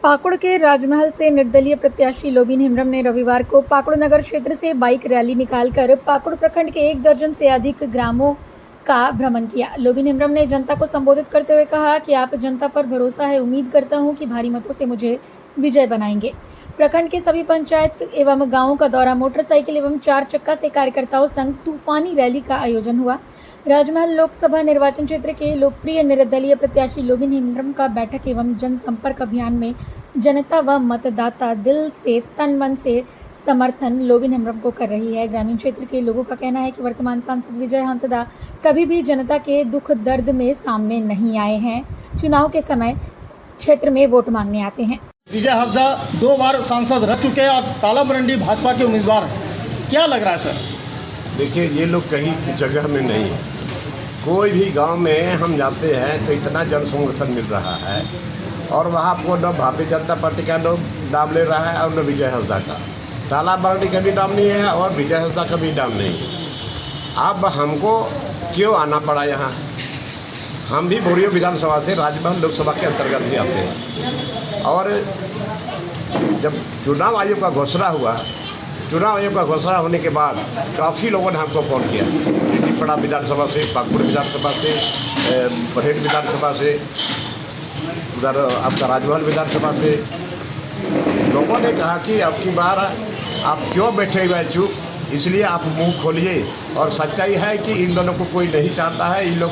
पाकुड़ के राजमहल से निर्दलीय प्रत्याशी लोबिन हेम्ब्रम ने रविवार को पाकुड़ नगर क्षेत्र से बाइक रैली निकालकर पाकुड़ प्रखंड के 1 दर्जन से अधिक ग्रामों का भ्रमण किया। लोबिन हेम्ब्रम ने जनता को संबोधित करते हुए कहा कि आप जनता पर भरोसा है, उम्मीद करता हूं कि भारी मतों से मुझे विजय बनाएंगे। प्रखंड के सभी पंचायत एवं गांवों का दौरा, मोटरसाइकिल एवं 4 चक्का से कार्यकर्ताओं संग तूफानी रैली का आयोजन हुआ। राजमहल लोकसभा निर्वाचन क्षेत्र के लोकप्रिय निर्दलीय प्रत्याशी लोबिन हेम्ब्रम का बैठक एवं जनसंपर्क अभियान में जनता व मतदाता दिल से तन मन से समर्थन लोबिन हेम्ब्रम को कर रही है। ग्रामीण क्षेत्र के लोगों का कहना है कि वर्तमान सांसद विजय हंसदा कभी भी जनता के दुख दर्द में सामने नहीं आए हैं। चुनाव के समय क्षेत्र में वोट मांगने आते हैं। विजय हंसदा 2 बार सांसद रह चुके हैं और ताला मरंडी भाजपा के उम्मीदवार हैं। क्या लग रहा है सर? देखिए, ये लोग कहीं जगह में नहीं है। कोई भी गांव में हम जाते हैं तो इतना जन समर्थन मिल रहा है और वहाँ को न भारतीय जनता पार्टी का लोग नाम ले रहा है और न विजय हंसदा का। ताला मरंडी का भी नाम नहीं है और विजय हंसदा का भी नाम नहीं है। अब हमको क्यों आना पड़ा यहाँ? हम भी बोरियो विधानसभा से राजमहल लोकसभा के अंतर्गत ही आते हैं और जब चुनाव आयोग का घोषणा हुआ, चुनाव आयोग का घोषणा होने के बाद काफ़ी लोगों ने हमको फ़ोन किया, टीटीपड़ा विधानसभा से, पाकुड़ विधानसभा से, बरहेट विधानसभा से, उधर आपका राजमहल विधानसभा से। लोगों ने कहा कि अब की बार आप क्यों बैठे हुए चुप, इसलिए आप मुंह खोलिए। और सच्चाई है कि इन दोनों को कोई नहीं चाहता है। इन लोग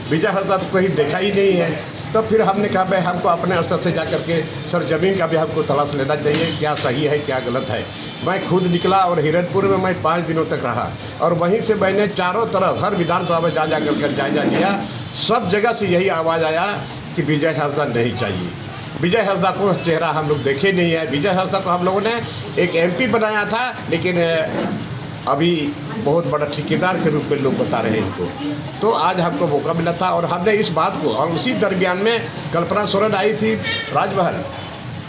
विजय हंसदा तो कोई देखा ही नहीं है। तो फिर हमने कहा भाई हमको अपने स्तर से जा करके सरजमीन का भी हमको तलाश लेना चाहिए, क्या सही है क्या गलत है। मैं खुद निकला और हिरणपुर में मैं 5 दिनों तक रहा और वहीं से मैंने चारों तरफ हर विधानसभा में जा कर जायजा लिया। सब जगह से यही आवाज़ आया कि विजय हंसदा नहीं चाहिए। विजय हंसदा को चेहरा हम लोग देखे नहीं है। विजय हंसदा को हम लोगों ने एक MP बनाया था, लेकिन अभी बहुत बड़ा ठेकेदार के रूप में लोग बता रहे हैं इनको। तो आज हमको मौका मिला था और हमने इस बात को, और उसी दरमियान में कल्पना सोरेन आई थी राजमहल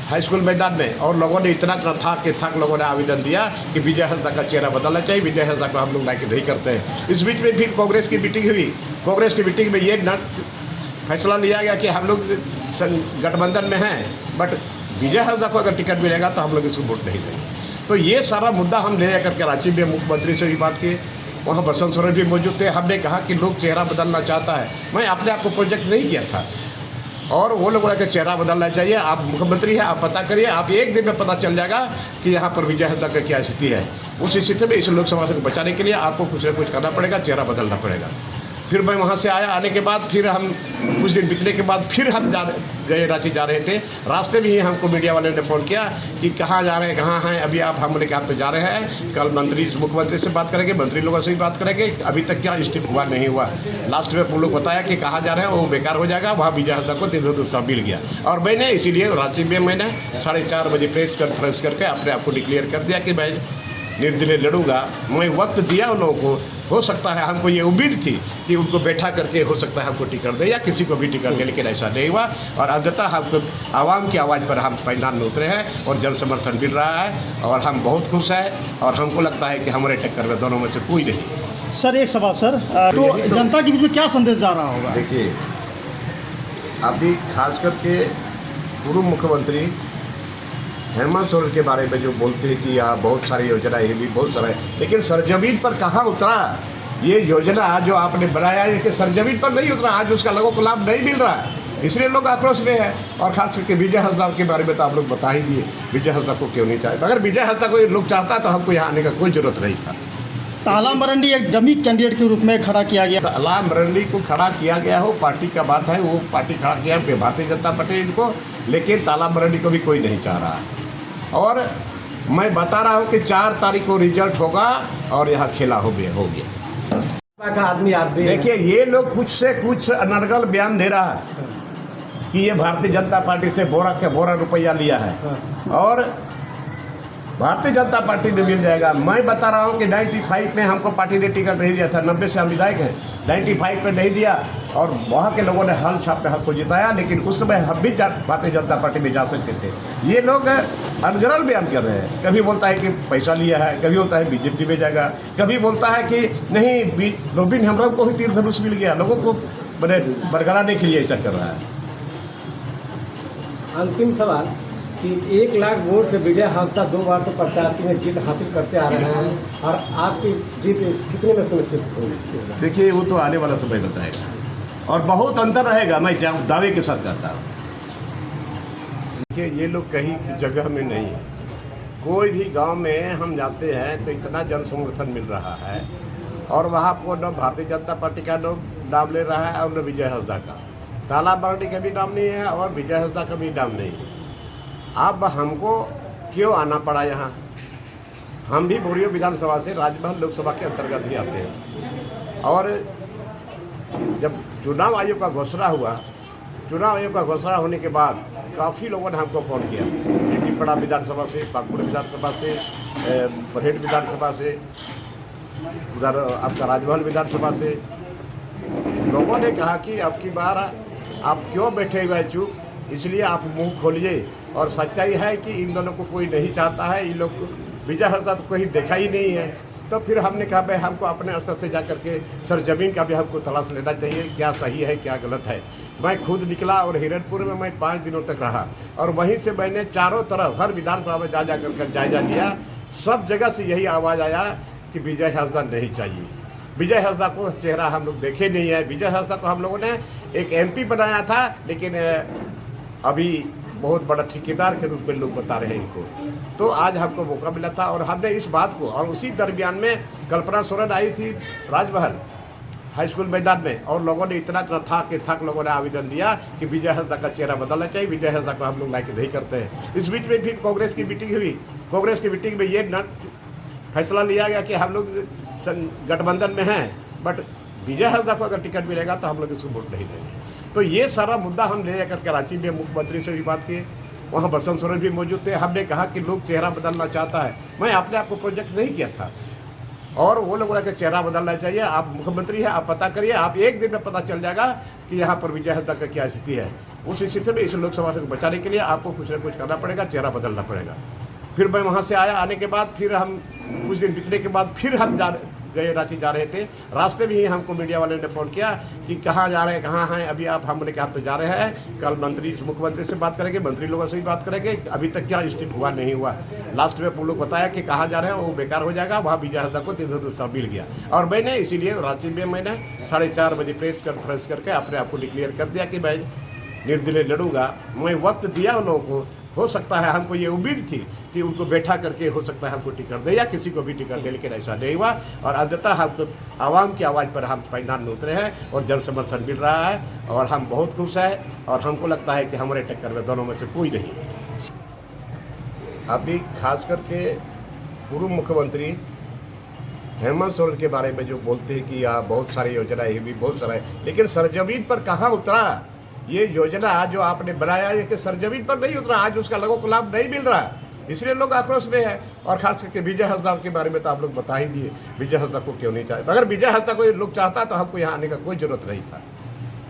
हाई स्कूल मैदान में और लोगों ने इतना थक लोगों ने आवेदन दिया कि विजय हंसदा का चेहरा बदलना चाहिए। विजय हंसदा को हम लोग लाइक नहीं करते हैं। इस बीच में फिर कांग्रेस की मीटिंग हुई। कांग्रेस की मीटिंग में ये फैसला लिया गया कि हम लोग गठबंधन में हैं, बट विजय हंसदा को अगर टिकट मिलेगा तो हम लोग इसको वोट नहीं देंगे। तो ये सारा मुद्दा हम ले करके रांची में मुख्यमंत्री से भी बात की, वहाँ बसंत सोरेन भी मौजूद थे। हमने कहा कि लोग चेहरा बदलना चाहता है। मैं अपने आप को प्रोजेक्ट नहीं किया था और वो लोगों का चेहरा बदलना चाहिए। आप मुख्यमंत्री हैं, आप पता करिए, आप एक दिन में पता चल जाएगा कि यहाँ पर विजय हंसदा का क्या स्थिति है। उस स्थिति में इस लोकसभा से बचाने के लिए आपको कुछ न कुछ करना पड़ेगा, चेहरा बदलना पड़ेगा। फिर मैं वहाँ से आया, आने के बाद फिर हम कुछ दिन बीतने के बाद फिर हम गए रांची जा रहे थे। रास्ते में ही हमको मीडिया वाले ने फ़ोन किया कि कहाँ जा रहे हैं, कहाँ हैं अभी आप? हमने कहा तो जा रहे हैं, कल मुख्यमंत्री से बात करेंगे, मंत्री लोगों से भी बात करेंगे। अभी तक क्या स्टेप हुआ नहीं हुआ। लास्ट में लोग बताया कि कहाँ जा रहे हैं वो बेकार हो जाएगा। वहाँ विजय हंसदा को तीर्थ मिल गया और मैंने इसीलिए रांची में मैंने 4:30 बजे प्रेस कॉन्फ्रेंस करके अपने आप को डिक्लेयर कर दिया कि मैं निर्दलीय लड़ूंगा। मैं वक्त दिया उन लोगों को। हो सकता है हमको ये उम्मीद थी कि उनको बैठा करके हो सकता है हमको टिकट दे या किसी को भी टिकट दे, लेकिन ऐसा नहीं हुआ और अंततः हमको आवाम की आवाज़ पर हम मैदान में उतरे हैं और जन समर्थन मिल रहा है और हम बहुत खुश हैं और हमको लगता है कि हमारे टक्कर में दोनों में से कोई नहीं। सर एक सवाल सर, तो जनता के बीच में क्या संदेश जा रहा होगा? देखिए, अभी खास करके पूर्व मुख्यमंत्री हेमंत सोरेन के बारे में जो बोलते हैं कि यहाँ बहुत सारी योजना है, भी बहुत सारा है, लेकिन सरजमीन पर कहाँ उतरा ये योजना जो आपने बनाया है कि सरजमीन पर नहीं उतरा। आज उसका लोगों को लाभ नहीं मिल रहा है, इसलिए लोग आक्रोश में है। और खास करके विजय हंसदा के बारे में तो आप लोग बता ही दिए, विजय हंसदा को क्यों नहीं चाहते। अगर विजय हंसदा को लोग चाहता तो हमको यहाँ आने का कोई जरूरत नहीं था। ताला मरंडी एक डमी कैंडिडेट के रूप में खड़ा किया गया। ताला मरंडी को खड़ा किया गया हो, पार्टी का बात है, वो पार्टी खड़ा किया भारतीय जनता पार्टी इनको, लेकिन ताला मरंडी को भी कोई नहीं चाह रहा है। और मैं बता रहा हूँ कि 4 तारीख को रिजल्ट होगा और यहाँ खेला हो गया का आदमी आप भी देखिए, ये लोग कुछ से कुछ अनर्गल बयान दे रहा है कि ये भारतीय जनता पार्टी से बोरा के बोरा रुपया लिया है और भारतीय जनता पार्टी में मिल जाएगा। मैं बता रहा हूँ कि 95 में हमको पार्टी ने टिकट नहीं दिया था। 90 से हम विधायक हैं, 95 में नहीं दिया और वहाँ के लोगों ने हल छाप पे हमको जिताया, लेकिन उस समय हम भी भारतीय जनता पार्टी में जा सकते थे। ये लोग अनगरल बयान कर रहे हैं। कभी बोलता है कि पैसा लिया है, कभी बोलता है बीजेपी में जाएगा, कभी बोलता है कि नहीं लोबिन हेम्ब्रम को ही तीर धनुष मिल गया। लोगों को बरगलाने के लिए ऐसा कर रहा है। अंतिम सवाल, कि 1 लाख वोट से विजय हांसदा 2 बार तो प्रत्याशी में जीत हासिल करते आ रहे हैं और आपकी जीत कितने में सुनिश्चित होगी? देखिए वो तो आने वाला समय बताएगा और बहुत अंतर रहेगा, मैं दावे के साथ कहता हूँ। देखिए ये लोग कहीं जगह में नहीं है, कोई भी गांव में हम जाते हैं तो इतना जन समर्थन मिल रहा है और वहाँ पर न भारतीय जनता पार्टी का नाम ले रहा है और न विजय हांसदा का। तालाबरांडी का भी नाम नहीं है और विजय हांसदा का भी नाम नहीं है। अब हमको क्यों आना पड़ा यहाँ? हम भी बोरियो विधानसभा से राजमहल लोकसभा के अंतर्गत ही आते हैं और जब चुनाव आयोग का घोषणा हुआ, चुनाव आयोग का घोषणा होने के बाद काफ़ी लोगों ने हमको फ़ोन किया, टीपड़ा विधानसभा से, पाकुड़ विधानसभा से, बरहेट विधानसभा से, उधर आपका राजमहल विधानसभा से। लोगों ने कहा कि अब की बार आप क्यों बैठे हुए चुप, इसलिए आप मुंह खोलिए। और सच्चाई है कि इन दोनों को कोई नहीं चाहता है, इन लोग विजय हांसदा तो कोई देखा ही नहीं है। तो फिर हमने कहा भाई हमको अपने स्तर से जा करके सरजमीन का भी हमको तलाश लेना चाहिए, क्या सही है क्या गलत है। मैं खुद निकला और हिरणपुर में मैं 5 दिनों तक रहा और वहीं से मैंने चारों तरफ हर विधानसभा में जा कर जायजा लिया। सब जगह से यही आवाज़ आया कि विजय हांसदा नहीं चाहिए। विजय हांसदा को चेहरा हम लोग देखे नहीं है। विजय हांसदा को हम लोगों ने एक MP बनाया था, लेकिन अभी बहुत बड़ा ठेकेदार के रूप में लोग बता रहे हैं इनको। तो आज हमको मौका मिला था और हमने इस बात को, और उसी दरमियान में कल्पना सोरेन आई थी राजमहल हाई स्कूल मैदान में और लोगों ने इतना थक लोगों ने आवेदन दिया कि विजय हांसदा का चेहरा बदलना चाहिए, विजय हांसदा को हम लोग लाइक नहीं करते हैं। इस बीच में फिर कांग्रेस की मीटिंग हुई। कांग्रेस की मीटिंग में ये फैसला लिया गया कि हम लोग गठबंधन में हैं, बट विजय हांसदा को अगर टिकट मिलेगा तो हम लोग इसको वोट नहीं देंगे। तो ये सारा मुद्दा हम ले जाकर कराची में मुख्यमंत्री से भी बात की, वहाँ बसंत सोरेन भी मौजूद थे। हमने कहा कि लोग चेहरा बदलना चाहता है, मैं अपने आप को प्रोजेक्ट नहीं किया था और वो लोगों ने चेहरा बदलना चाहिए। आप मुख्यमंत्री हैं, आप पता करिए, आप एक दिन में पता चल जाएगा कि यहाँ पर विजय हांसदा का क्या स्थिति है। उस स्थिति में इस लोकसभा से बचाने के लिए आपको कुछ न कुछ करना पड़ेगा, चेहरा बदलना पड़ेगा। फिर मैं वहाँ से आया, आने के बाद फिर हम कुछ दिन बीतने के बाद फिर हम गए रांची जा रहे थे। रास्ते में ही हमको मीडिया वाले ने फ़ोन किया कि कहाँ जा रहे हैं, कहाँ हैं अभी आप? हमने कहा तो जा रहे हैं, कल मुख्यमंत्री से बात करेंगे, मंत्री लोगों से भी बात करेंगे। अभी तक क्या स्थिति हुआ नहीं हुआ। लास्ट में वो लोग बताया कि कहाँ जा रहे हैं, वो बेकार हो जाएगा। वहाँ विजय हांसदा को तीर्थ मिल गया और मैंने इसीलिए रांची में मैंने 4:30 बजे प्रेस कॉन्फ्रेंस करके अपने आप को डिक्लेयर कर दिया कि मैं निर्दलीय लड़ूंगा। मैं वक्त दिया उन लोगों को। हो सकता है हमको ये उम्मीद थी कि उनको बैठा करके हो सकता है हमको टिकट दे या किसी को भी टिकट दे, लेकिन ऐसा नहीं हुआ और अंततः हमको आवाम की आवाज़ पर हम मैदान में उतरे हैं और जन समर्थन मिल रहा है और हम बहुत खुश हैं और हमको लगता है कि हमारे टक्कर में दोनों में से कोई नहीं। अभी खास करके पूर्व मुख्यमंत्री हेमंत सोरेन के बारे में जो बोलते हैं कि बहुत सारी योजना ये भी बहुत सारा है, लेकिन सरजमीन पर कहाँ उतरा ये योजना जो आपने बनाया है कि सरजमीन पर नहीं उतरा। आज उसका लोगों को लाभ नहीं मिल रहा, इसलिए लोग आक्रोश में है। और खास करके विजय हांसदा के बारे में तो आप लोग बता ही दिए, विजय हांसदा को क्यों नहीं चाहते। अगर विजय हांसदा को लोग चाहता तो हमको यहाँ आने का कोई जरूरत नहीं था।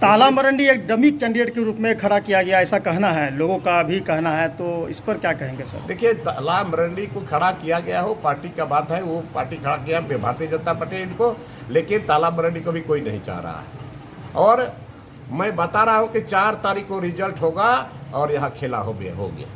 तालाबरांडी एक डमी कैंडिडेट के रूप में खड़ा किया गया, ऐसा कहना है, लोगों का भी कहना है, तो इस पर क्या कहेंगे सर? देखिए, तालाबरांडी को खड़ा किया गया हो, पार्टी का बात है, वो पार्टी खड़ा किया भारतीय जनता पार्टी इनको, लेकिन तालाबरांडी को भी कोई नहीं चाह रहा है। और मैं बता रहा हूँ कि 4 तारीख को रिजल्ट होगा और यहाँ खेला हो गया।